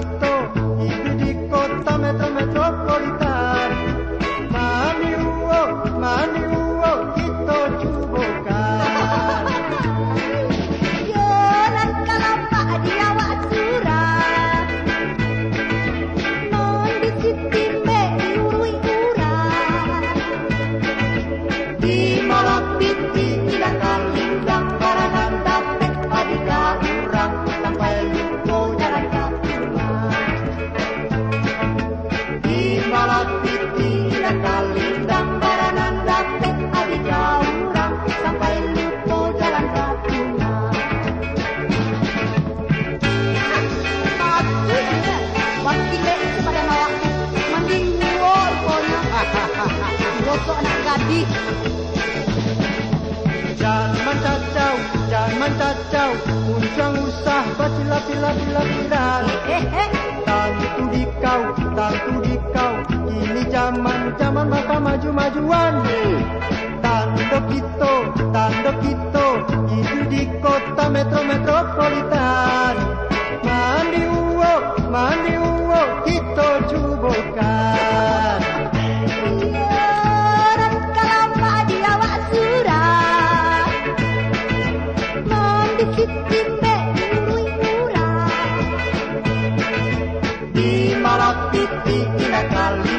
kita hidup di kota metropolitan. Mani uwo kita cubokan. Yoran kalapa di awak surah, non di siti me diurui urang. Di malam piti tidak kalindang karangan dapet adika urang sampai lupa jalan kapulang. Di malam piti tidak kalindang karangan dapet adika urang sampai lupa jalan kapulang. Bagus ya, wakil itu pada nawak mending uwo kono. Gosok anak gadis. Jangan cacau, puncang usah bacila-pila-pila-pila. Tantu di kau, ini zaman maka maju-majuan. Tanda kita, hidup di kota metropolitan. Mandi uwo, kita cubokan. Yoran kalapa di awak surah, non di siti me diurui urang. Di malam piti tidak kali